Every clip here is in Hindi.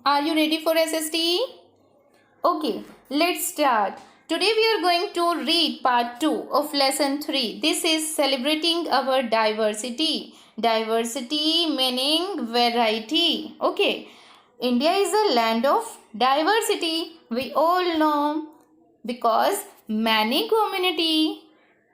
Are you ready for SST? Okay, let's start. Today we are going to read part 2 of lesson 3. This is celebrating our diversity. Diversity meaning variety. Okay, India is a land of diversity. We all know because many community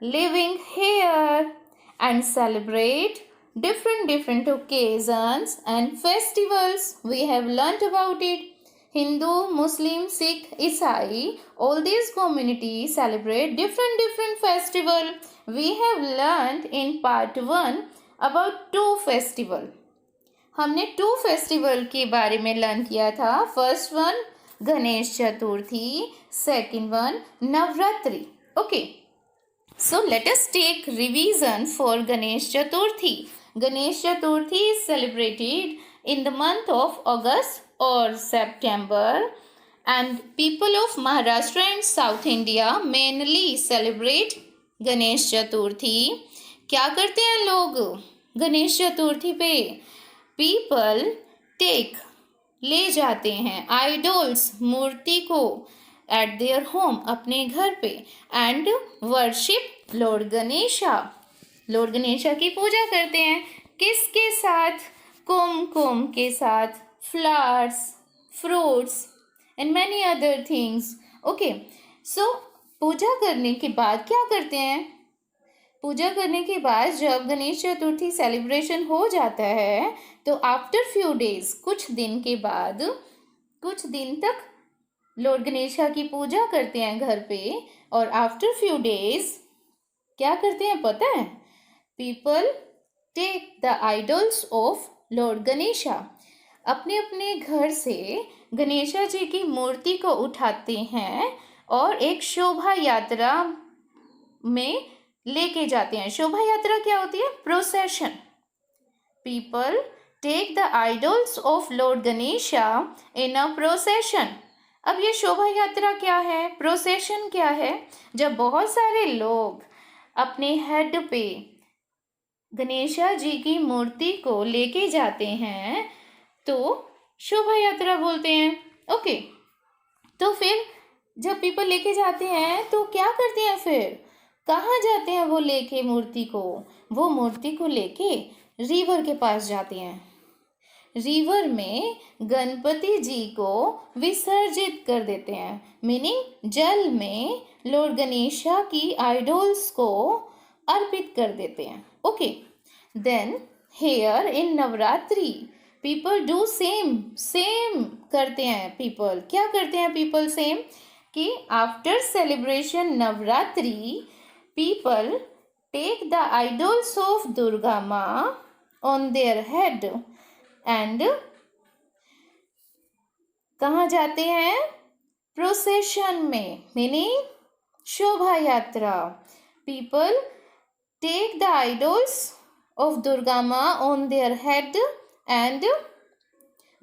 living here and celebrate different occasions and festivals. We have learnt about it. Hindu, Muslim, Sikh, Isai, all these communities celebrate different festival. We have learnt in part 1 about 2 festival. हमने 2 फेस्टिवल के बारे में लर्न किया था. First one Ganesh Chaturthi, second one Navratri. Okay, so let us take revision for Ganesh Chaturthi. Ganesh Chaturthi is celebrated in the month of August or September, and people of Maharashtra and South India mainly celebrate Ganesh Chaturthi. क्या करते हैं लोग गणेश चतुर्थी पे? People take ले जाते हैं idols मूर्ति को at their home अपने घर पे and worship Lord Ganesha. Lord Ganesha की पूजा करते हैं. किसके साथ? कुमकुम के साथ, flowers, fruits and many other things. Okay, so पूजा करने के बाद क्या करते हैं? पूजा करने के बाद जब गणेश चतुर्थी सेलिब्रेशन हो जाता है तो आफ्टर फ्यू डेज, कुछ दिन के बाद, कुछ दिन तक लॉर्ड गणेशा की पूजा करते हैं घर पे. और आफ्टर फ्यू डेज क्या करते हैं पता है? People take the idols of lord Ganesha. अपने अपने घर से गणेशा जी की मूर्ति को उठाते हैं और एक शोभा यात्रा में लेके जाते हैं. शोभा यात्रा क्या होती है? Procession. People take the idols of lord Ganesha in a procession. अब ये शोभा यात्रा क्या है? प्रोसेशन क्या है? जब बहुत सारे लोग अपने हेड पे गणेशा जी की मूर्ति को लेके जाते हैं तो शोभा यात्रा बोलते हैं. ओके, तो फिर जब पीपल लेके जाते हैं तो क्या करते हैं? फिर कहाँ जाते हैं वो लेके मूर्ति को? वो मूर्ति को लेके रिवर के पास जाते हैं. रिवर में गणपति जी को विसर्जित कर देते हैं. मीनिंग जल में लॉर्ड गणेशा की आइडल्स को अर्पित कर देते हैं. Okay, then here in Navratri people do same करते हैं. पीपल क्या करते हैं? पीपल सेम कि after celebration Navratri people take the idols of Durga Ma on their head and कहाँ जाते हैं? प्रोसेशन में, मीनिंग शोभा यात्रा. People take the idols of Durga Ma on their head and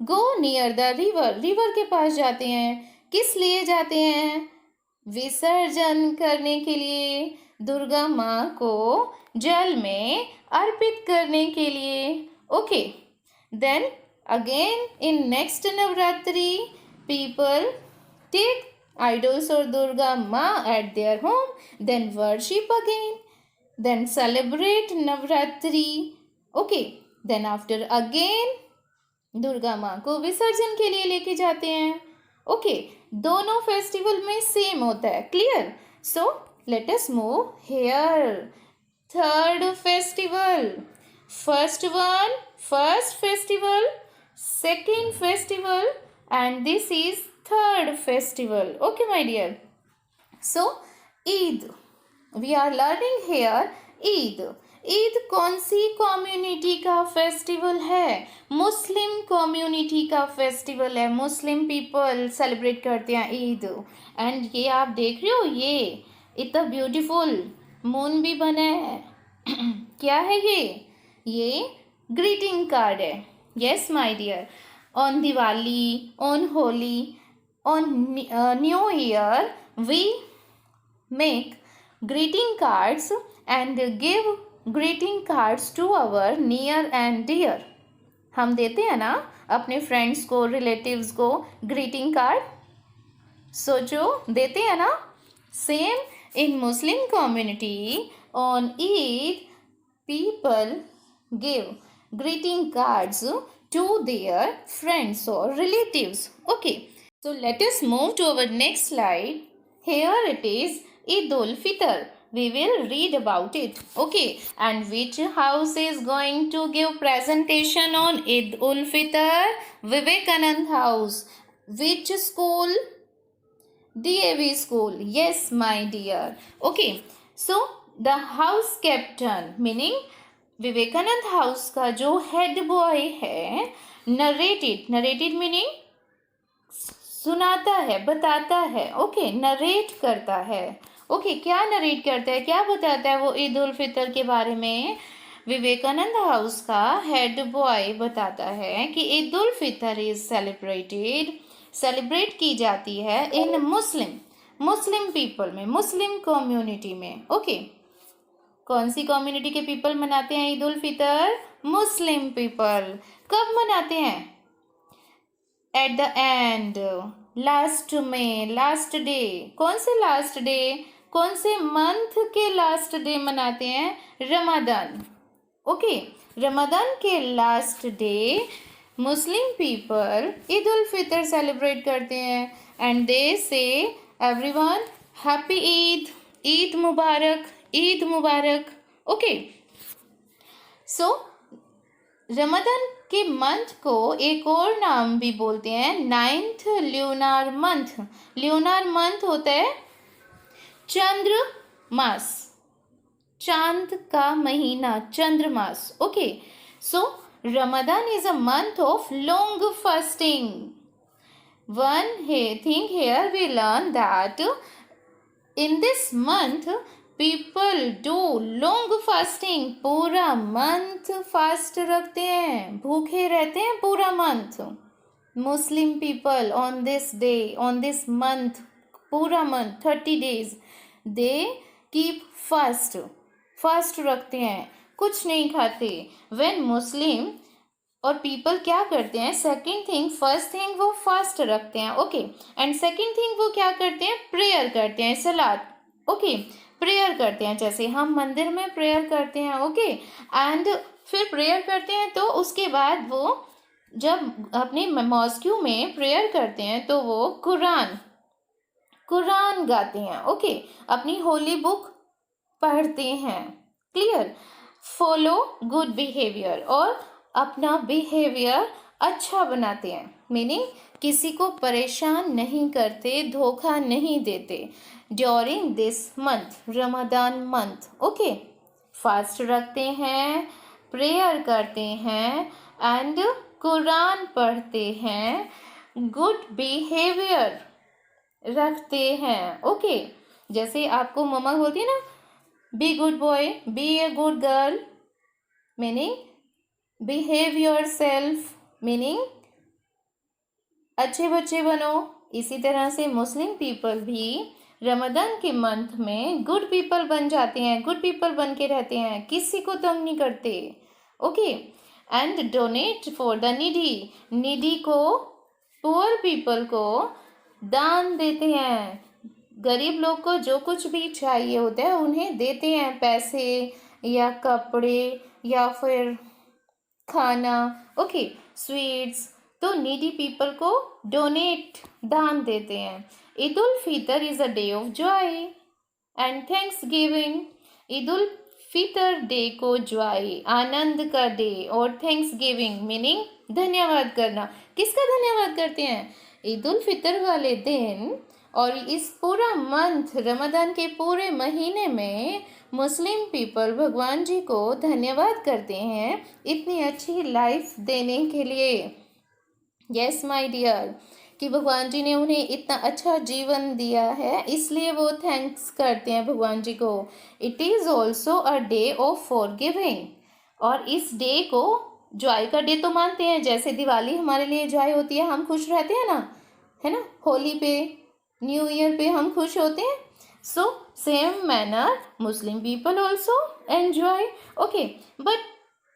go near the river. River के पास जाते हैं. किस लिए जाते हैं? विसर्जन करने के लिए, दुर्गा माँ को जल में अर्पित करने के लिए. Okay, then again in next Navratri people take idols और दुर्गा माँ at their home, then worship again, then celebrate Navratri. Okay, then after again Durga माँ को विसर्जन के लिए लेके जाते हैं. ओके, दोनों फेस्टिवल में सेम होता है. Clear? So let us move here. Third festival. First one, first festival, second festival, and this is third festival. Okay, my dear. So, Eid. We are learning here Eid. Eid कौन सी कम्युनिटी का फेस्टिवल है? मुस्लिम कम्युनिटी का फेस्टिवल है. मुस्लिम पीपल सेलिब्रेट करते हैं ईद. एंड ये आप देख रहे हो, ये इतना ब्यूटीफुल मून भी बना है. क्या है ये? ये ग्रीटिंग कार्ड है. Yes my dear, on Diwali, on Holi, on new year we make greeting cards and give greeting cards to our near and dear. हम देते हैं ना अपने फ्रेंड्स को, रिलेटिव्स को ग्रीटिंग कार्ड? सोचो, देते हैं ना? Same in Muslim community on Eid people give greeting cards to their friends or relatives. Okay, so let us move to our next slide. Here it is Eid ul Fitr. We will read about it. Okay, and which house is going to give presentation on Eid ul Fitr? Vivekanand House. Which school? DAV school. Yes, my dear. Okay, so the house captain meaning Vivekananda house का जो हेड बॉय है, नरेटेड मीनिंग सुनाता है, बताता है. ओके, नरेट करता है. ओके, क्या नरेट करता है, क्या बताता है वो ईद उल फितर के बारे में? विवेकानंद हाउस का हेड बॉय बताता है कि ईद उल फितर इज सेलिब्रेट की जाती है इन मुस्लिम पीपल में, मुस्लिम कम्युनिटी में. ओके, कौन सी कम्युनिटी के पीपल मनाते हैं ईद उल फितर? Muslim people. कब मनाते हैं? एट द एंड, लास्ट में, लास्ट डे. कौन से लास्ट डे, कौन से मंथ के लास्ट डे मनाते हैं? रमजान. ओके, रमजान के last day Muslim people Eid ul Fitr celebrate करते हैं. And they say everyone happy Eid, Eid मुबारक, ईद मुबारक. ओके, सो रमजान के मंथ को एक और नाम भी बोलते हैं, 9th ल्यूनार मंथ. ल्यूनार मंथ होता है चंद्र मास, चांद का महीना, चंद्र मास. Okay, so Ramzan is a month of long fasting. One thing here we learn that in this month people do long fasting. पूरा मंथ फास्ट रखते हैं, भूखे रहते हैं पूरा month. Muslim people on this day, on this month, पूरा month 30 days they keep fast रखते हैं, कुछ नहीं खाते. when मुस्लिम और पीपल क्या करते हैं? सेकंड थिंग, फर्स्ट थिंग वो फास्ट रखते हैं. ओके, एंड सेकंड थिंग वो क्या करते हैं? प्रेयर करते हैं, सलात. ओके, प्रेयर करते हैं, जैसे हम मंदिर में प्रेयर करते हैं. ओके, एंड फिर प्रेयर करते हैं तो उसके बाद वो जब अपने मॉस्क्यू में प्रेयर करते हैं तो वो कुरान गाते हैं. ओके, अपनी होली बुक पढ़ते हैं. क्लियर? फॉलो गुड बिहेवियर, और अपना बिहेवियर अच्छा बनाते हैं. मीनिंग किसी को परेशान नहीं करते, धोखा नहीं देते. During this month, Ramzan month. Okay, fast रखते हैं, प्रेयर करते हैं एंड कुरान पढ़ते हैं, गुड बिहेवियर रखते हैं. ओके, जैसे आपको मम्मा बोलती है ना, be good boy, be a good girl, meaning behave your self अच्छे बच्चे बनो. इसी तरह से मुस्लिम पीपल भी रमजान के मंथ में गुड पीपल बन जाते हैं, गुड पीपल बन के रहते हैं, किसी को तंग नहीं करते. Okay, and donate for the needy को, पुअर पीपल को दान देते हैं. गरीब लोग को जो कुछ भी चाहिए होता है उन्हें देते हैं, पैसे या कपड़े या फिर खाना. Okay, sweets. तो नीडी पीपल को डोनेट, दान देते हैं. Eid ul Fitr is a day of joy and thanks giving. Eid ul Fitr day को जॉय, आनंद का डे, और थैंक्स गिविंग मीनिंग धन्यवाद करना. किसका धन्यवाद करते हैं? ईद उल फितर वाले दिन और इस पूरा मंथ, रमजान के पूरे महीने में मुस्लिम पीपल भगवान जी को धन्यवाद करते हैं इतनी अच्छी लाइफ देने के लिए. यस माय डियर, कि भगवान जी ने उन्हें इतना अच्छा जीवन दिया है, इसलिए वो थैंक्स करते हैं भगवान जी को. It is also a day of forgiving. और इस डे को जॉय का डे तो मानते हैं, जैसे दिवाली हमारे लिए जॉय होती है, हम खुश रहते हैं ना, है ना. होली पे, न्यू ईयर पे हम खुश होते हैं. So same manner Muslim people also enjoy. Okay, but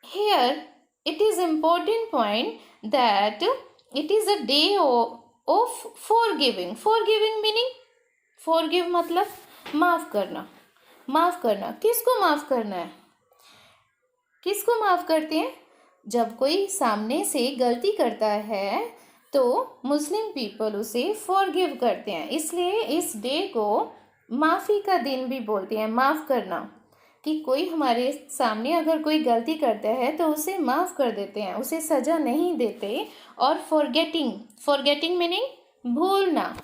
here it is important point that it is a day of forgiving. Forgiving meaning, forgive मतलब माफ करना. माफ करना, किसको माफ करना है? किसको माफ करते हैं? जब कोई सामने से गलती करता है तो मुस्लिम पीपल उसे फॉरगिव करते हैं. इसलिए इस डे को माफ़ी का दिन भी बोलते हैं. माफ़ करना, कि कोई हमारे सामने अगर कोई गलती करता है तो उसे माफ़ कर देते हैं, उसे सज़ा नहीं देते. और फॉरगेटिंग, फॉरगेटिंग मीनिंग भूलना.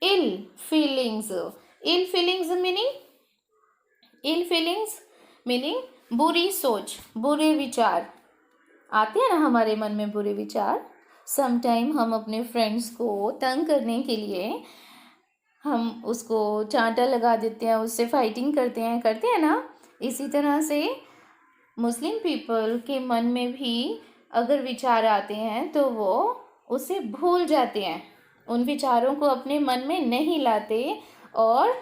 इल फीलिंग्स, इल फीलिंग्स मीनिंग, इल फीलिंग्स मीनिंग बुरी सोच, बुरे विचार. आते हैं ना हमारे मन में बुरे विचार. समटाइम हम अपने फ्रेंड्स को तंग करने के लिए हम उसको चांटा लगा देते हैं, उससे फाइटिंग करते हैं ना. इसी तरह से मुस्लिम पीपल के मन में भी अगर विचार आते हैं तो वो उसे भूल जाते हैं, उन विचारों को अपने मन में नहीं लाते. और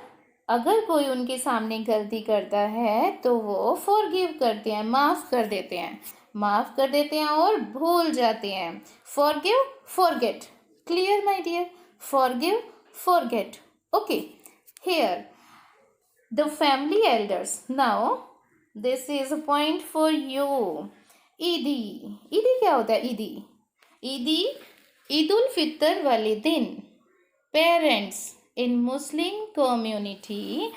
अगर कोई उनके सामने गलती करता है तो वो फॉरगिव करते हैं, माफ़ कर देते हैं, माफ़ कर देते हैं और भूल जाते हैं. Forgive, forget. Clear my dear? Forgive, forget. Okay, here the family elders. Now this is a point for you. Eidi. ईदी क्या होता है? ईदी, ईदी ईद उल फितर वाले दिन पेरेंट्स इन मुस्लिम कम्युनिटी,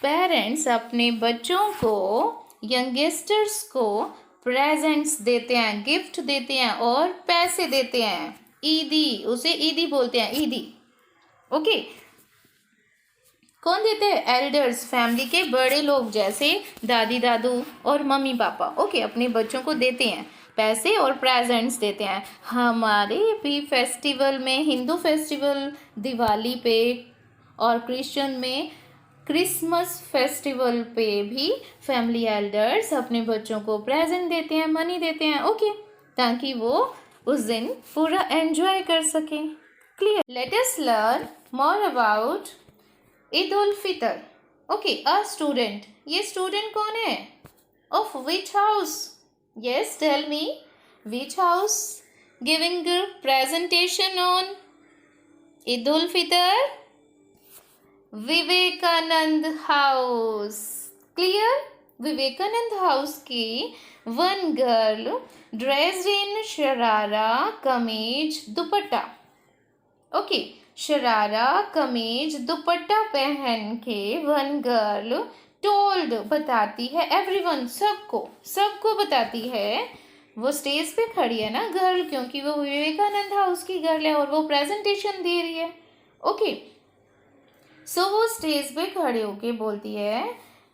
पेरेंट्स अपने बच्चों को, यंगस्टर्स को प्रेजेंट्स देते हैं, गिफ्ट देते हैं और पैसे देते हैं. ईदी, उसे ईदी बोलते हैं, ईदी. ओके, कौन देते हैं? एल्डर्स, फैमिली के बड़े लोग जैसे दादी दादू और मम्मी पापा. ओके, अपने बच्चों को देते हैं पैसे और प्रेजेंट्स देते हैं. हमारे भी फेस्टिवल में, हिंदू फेस्टिवल दिवाली पे और क्रिश्चियन में क्रिसमस फेस्टिवल पे भी फैमिली एल्डर्स अपने बच्चों को प्रेजेंट देते हैं, मनी देते हैं. ओके, ताकि वो उस दिन पूरा एंजॉय कर सकें. Clear? Let us learn more about Eid ul Fitr. Okay, a student. ये स्टूडेंट कौन है? Of which house? Yes, tell me, which house giving presentation on Eid ul Fitr? Vivekananda house. Clear? Vivekananda house की one girl dressed in sharara kameez dupatta. Okay, sharara kameez दुपट्टा पहन के वन गर्ल टोल्ड, बताती है, एवरीवन, सबको बताती है. वो स्टेज पे खड़ी है ना गर्ल, क्योंकि वो विवेकानंद हाउस की गर्ल है और वो प्रेजेंटेशन दे रही है. ओके, सो वो स्टेज पे खड़े होके बोलती है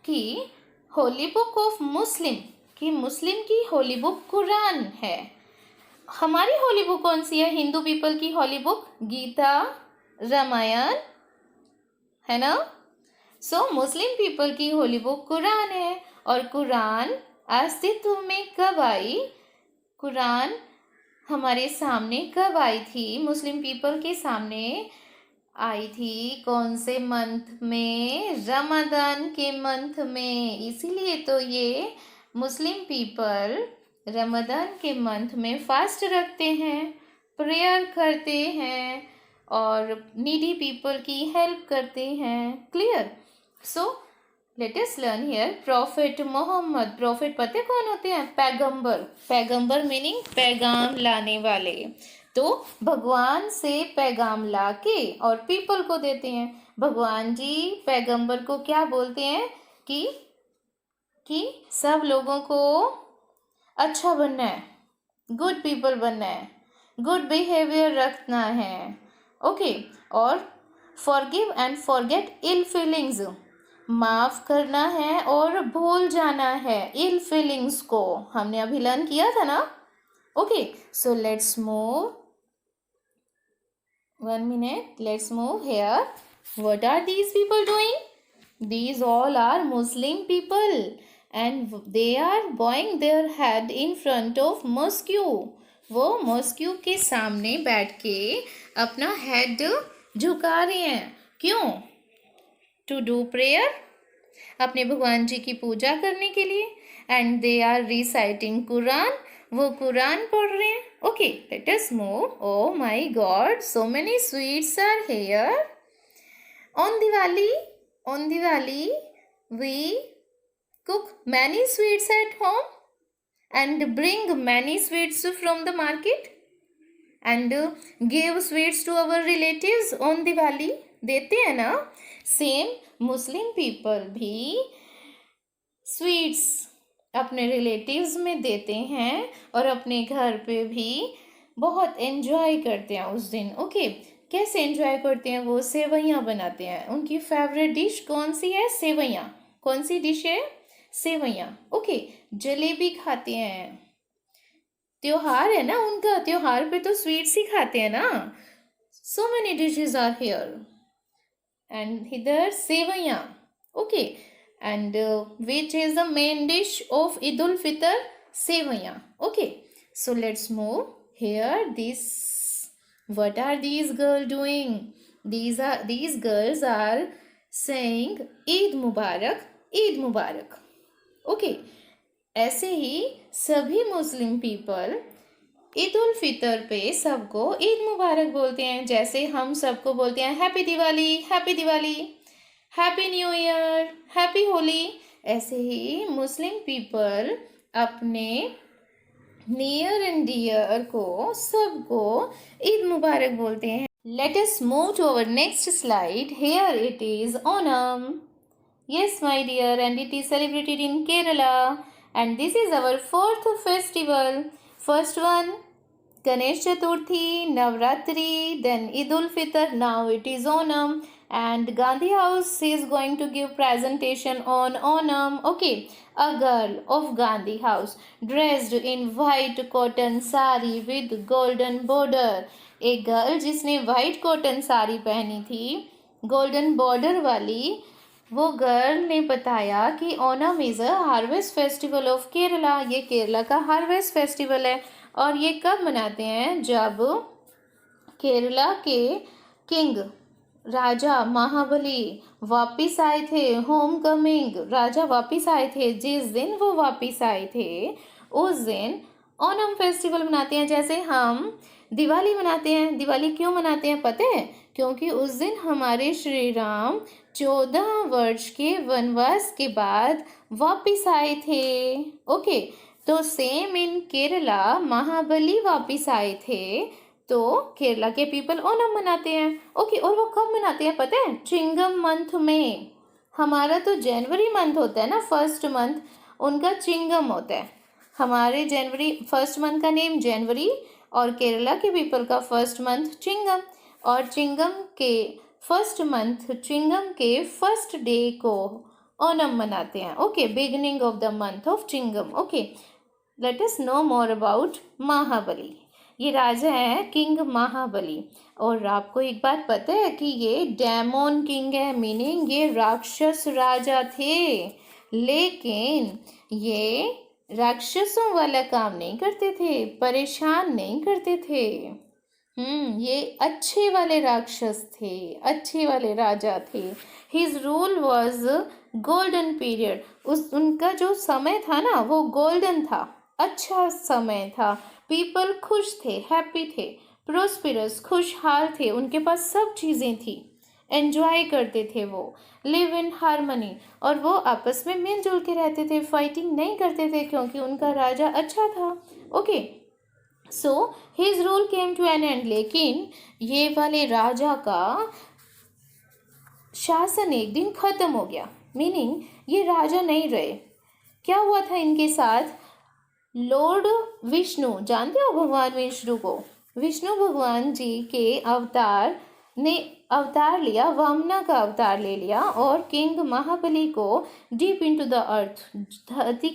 कि होली बुक ऑफ मुस्लिम, कि मुस्लिम की होली बुक कुरान है. हमारी होली बुक कौन सी है? हिंदू पीपल की होली बुक गीता, रामायण है ना. सो मुस्लिम पीपल की होली बुक कुरान है. और कुरान अस्तित्व में कब आई? कुरान हमारे सामने कब आई थी? मुस्लिम पीपल के सामने आई थी कौन से मंथ में? रमज़ान के मंथ में. इसीलिए तो ये मुस्लिम पीपल रमज़ान के मंथ में फास्ट रखते हैं, प्रेयर करते हैं और नीडी पीपल की हेल्प करते हैं. Clear? So let us learn here prophet Mohammad. Prophet पता कौन होते हैं? पैगंबर. पैगंबर मीनिंग पैगाम लाने वाले. तो भगवान से पैगाम लाके और पीपल को देते हैं. भगवान जी पैगंबर को क्या बोलते हैं? कि सब लोगों को अच्छा बनना है, गुड पीपल बनना है, गुड बिहेवियर रखना है. ओके, और forgive and forget ill feelings, माफ़ करना है और भूल जाना है इल फीलिंग्स को. हमने अभी लर्न किया था ना. Okay, so let's move. 1 minute, let's move here. What are these people doing? These all are Muslim people and they are bowing their head in front of mosque. वो मॉस्क्यू के सामने बैठ के अपना हेड झुका रहे हैं. क्यों? टू डू प्रेयर, अपने भगवान जी की पूजा करने के लिए. And they are reciting Quran वो कुरान पढ़ रहे हैं. Okay, let us move. Oh my God, so many sweets are here. On Diwali, we cook many sweets at home and bring many sweets from the market and give sweets to our relatives on Diwali. देते हैं ना. सेम मुस्लिम पीपल भी स्वीट्स अपने रिलेटिव्स में देते हैं और अपने घर पे भी बहुत एंजॉय करते हैं उस दिन. ओके, कैसे एंजॉय करते हैं? वो सेवैयाँ बनाते हैं. उनकी फेवरेट डिश कौन सी है? सेवैयाँ. कौन सी डिश है? सेवैयाँ. ओके, जलेबी खाते हैं. त्योहार है ना उनका, त्योहार पे तो स्वीट्स ही खाते हैं ना. So many dishes are here and इधर सेवैयाँ. Okay, and which is the main dish of Eid ul Fitr? Sevaiyan. Okay, so let's move here. What are these girls doing? These girls are saying Eid Mubarak, Eid Mubarak. Okay, ऐसे ही सभी मुस्लिम पीपल ईद उल फितर पे सबको ईद मुबारक बोलते हैं. जैसे हम सबको बोलते हैं happy Diwali, happy Diwali, happy new year, happy Holi. ऐसे ही मुस्लिम पीपल अपने नियर एंड डियर को सबको ईद मुबारक बोलते हैं. Let us move to our next slide. Here it is Onam. Yes my dear, and it is celebrated in Kerala and this is our fourth festival. First one Ganesh Chaturthi, Navratri, then Eid ul Fitr, now it is Onam, and Gandhi House is going to give presentation on Onam. Okay, a girl of Gandhi House dressed in white cotton sari with golden border. एक गर्ल जिसने white cotton साड़ी पहनी थी golden border वाली, वो गर्ल ने बताया कि Onam is a harvest festival of Kerala. ये केरला का हार्वेस्ट फेस्टिवल है और ये कब मनाते हैं? जब केरला के किंग राजा महाबली वापिस आए थे. होम कमिंग, राजा वापिस आए थे. जिस दिन वो वापिस आए थे उस दिन ओनम फेस्टिवल मनाते हैं. जैसे हम दिवाली मनाते हैं. दिवाली क्यों मनाते हैं पता है? क्योंकि उस दिन हमारे श्री राम 14 वर्ष के वनवास के बाद वापिस आए थे. ओके, तो सेम इन केरला महाबली वापिस आए थे तो केरला के पीपल ओनम मनाते हैं. ओके, और वो कब मनाते हैं पता है? चिंगम मंथ में. हमारा तो जनवरी मंथ होता है ना, फर्स्ट मंथ. उनका चिंगम होता है. हमारे जनवरी फर्स्ट मंथ का नेम जनवरी और केरला के पीपल का फर्स्ट मंथ चिंगम. और चिंगम के फर्स्ट मंथ, चिंगम के फर्स्ट डे को ओनम मनाते हैं. Okay, beginning of the month of Chingam. Okay, let us know more about Mahabali. ये राजा है किंग महाबली. और आपको एक बात पता है कि ये डेमोन किंग है, मीनिंग ये राक्षस राजा थे. लेकिन ये राक्षसों वाला काम नहीं करते थे, परेशान नहीं करते थे. ये अच्छे वाले राक्षस थे, अच्छे वाले राजा थे. His rule was golden period. उनका जो समय था ना वो गोल्डन था, अच्छा समय था. पीपल खुश थे, हैप्पी थे, प्रोस्पिरस, खुशहाल थे. उनके पास सब चीज़ें थी, एंजॉय करते थे. वो लिव इन हारमनी, और वो आपस में मिलजुल के रहते थे, फाइटिंग नहीं करते थे क्योंकि उनका राजा अच्छा था. Okay, so his rule came to an end. लेकिन ये वाले राजा का शासन एक दिन खत्म हो गया, मीनिंग ये राजा नहीं रहे. क्या हुआ था इनके साथ? लॉर्ड विष्णु, जानते हो भगवान विष्णु को? विष्णु भगवान जी के अवतार ने अवतार लिया, वामना का अवतार ले लिया और किंग महाबली को डीप इनटू द अर्थ, धरती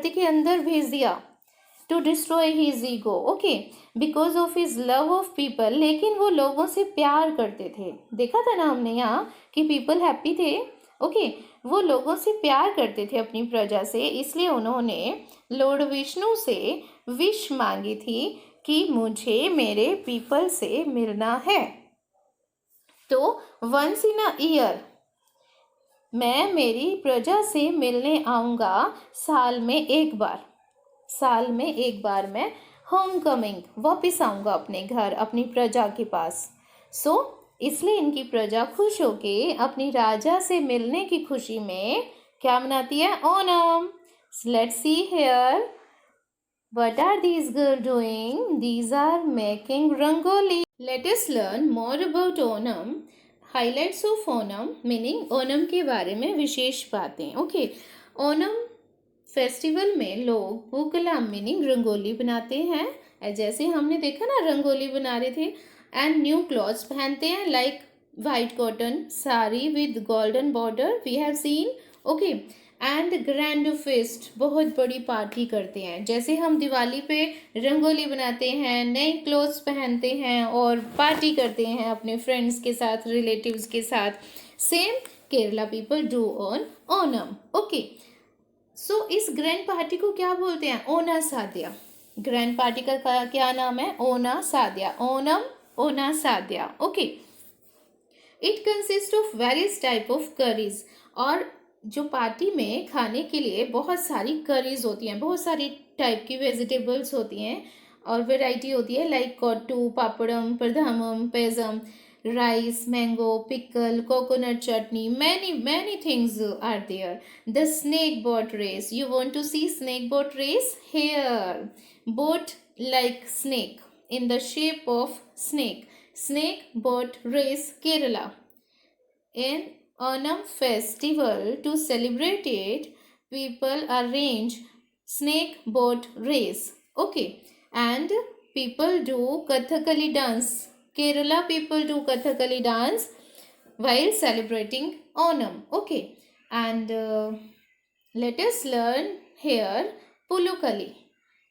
के अंदर भेज दिया to destroy his ego. Okay, because of his love of people. लेकिन वो लोगों से प्यार करते थे. देखा था ना हमने यहाँ कि पीपल हैप्पी थे. ओके, वो लोगों से प्यार करते थे अपनी प्रजा से, इसलिए उन्होंने लॉर्ड विष्णु से विश मांगी थी कि मुझे मेरे पीपल से मिलना है. तो वंस इन अ ईयर मैं मेरी प्रजा से मिलने आऊँगा, साल में एक बार. साल में एक बार मैं होम कमिंग वापिस आऊँगा अपने घर, अपनी प्रजा के पास। सो इसलिए इनकी प्रजा खुश होके अपनी राजा से मिलने की खुशी में क्या मनाती है? Onam. Let's see here, what are these girls doing? These are making rangoli. Let us learn more about Onam. Highlights of Onam meaning Onam के बारे में विशेष बातें। ओके, ओनम फेस्टिवल में लोग पूकला मीनिंग रंगोली बनाते हैं, जैसे हमने देखा ना रंगोली बना रहे थे। एंड न्यू क्लॉथ्स पहनते हैं like white cotton sari with golden border we have seen. Okay, and grand fest बहुत बड़ी पार्टी करते हैं, जैसे हम दिवाली पे रंगोली बनाते हैं, नए क्लोथ्स पहनते हैं और पार्टी करते हैं अपने फ्रेंड्स के साथ, रिलेटिव्स के साथ। Same Kerala people do on Onam. Okay, so इस ग्रैंड पार्टी को क्या बोलते हैं? ओना साद्या। ग्रैंड पार्टी का क्या नाम है? ओना साद्या। ओनम ओना sadya. Okay, it consist of various type of curries. और जो पार्टी में खाने के लिए बहुत सारी करीज होती हैं, बहुत सारी टाइप की वेजिटेबल्स होती हैं और वैरायटी होती है लाइक कट्टू, papadum, प्रधामम, पेजम, rice, mango, pickle, coconut chutney, many things are there. The snake boat race. You want to see snake boat race? Here, boat like snake in the shape of snake. Snake boat race, Kerala. In Onam festival, to celebrate it, people arrange snake boat race. Okay, and people do Kathakali dance. Kerala people do Kathakali dance while celebrating Onam. Okay, and let us learn here Pulukali.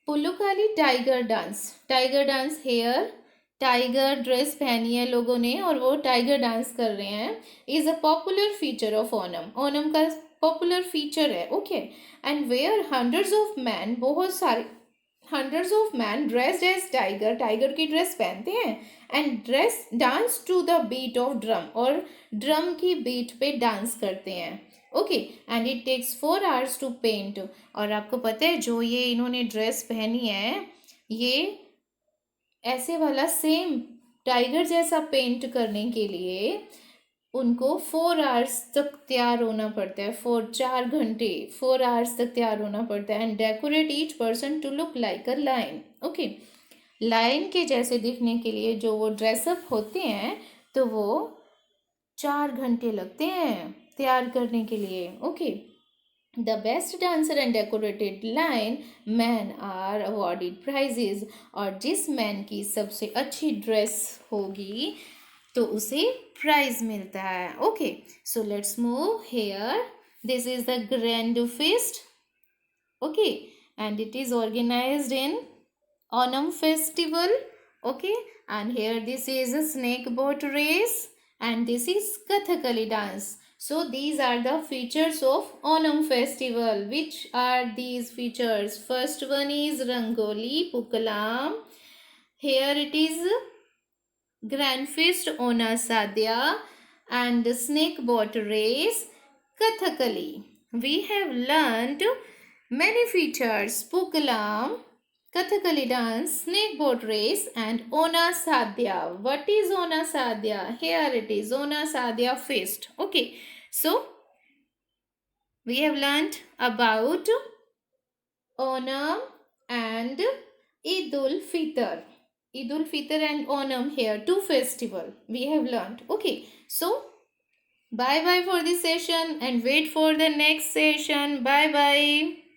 Pulukali tiger dance. Tiger dance here. Tiger dress पहनी है लोगों ने और वो टाइगर डांस कर रहे हैं। Is a popular feature of Onam. Onam का पॉपुलर फीचर है। Okay, and where hundreds of man, बहुत सारे hundreds of man dressed as tiger, tiger की ड्रेस पहनते हैं and dress dance to the beat of drum, और ड्रम की बीट पे डांस करते हैं। Okay, and it takes 4 hours to paint. और आपको पता है जो ये इन्होंने ड्रेस पहनी है, ये ऐसे वाला सेम टाइगर जैसा पेंट करने के लिए उनको 4 hours तक तैयार होना पड़ता है। 4 घंटे 4 hours तक तैयार होना पड़ता है। And decorate each person to look like a lion. Okay, lion के जैसे दिखने के लिए जो वो ड्रेसअप होते हैं तो वो 4 घंटे लगते हैं तैयार करने के लिए। Okay, The best dancer and decorated lion man are awarded prizes. और जिस मैन की सबसे अच्छी ड्रेस होगी तो उसे प्राइज मिलता है। Okay, so let's move here. This is the grand feast. Okay, and it is organized in Onam festival. Okay, and here this is a snake boat race and this is Kathakali dance. So these are the features of Onam festival. Which are these features? First one is Rangoli, Pukalam. Here it is Grand Feast, Ona Sadhya, and Snake Boat Race, Kathakali. We have learned many features: Pukalam, Kathakali dance, snake boat race, and Ona Sadhya. What is Ona Sadhya? Here it is Ona Sadhya feast. Okay, so we have learnt about Onam and Eid ul Fitr. Eid ul Fitr and Onam here, 2 festival we have learnt. Okay, so bye bye for this session and wait for the next session. Bye bye.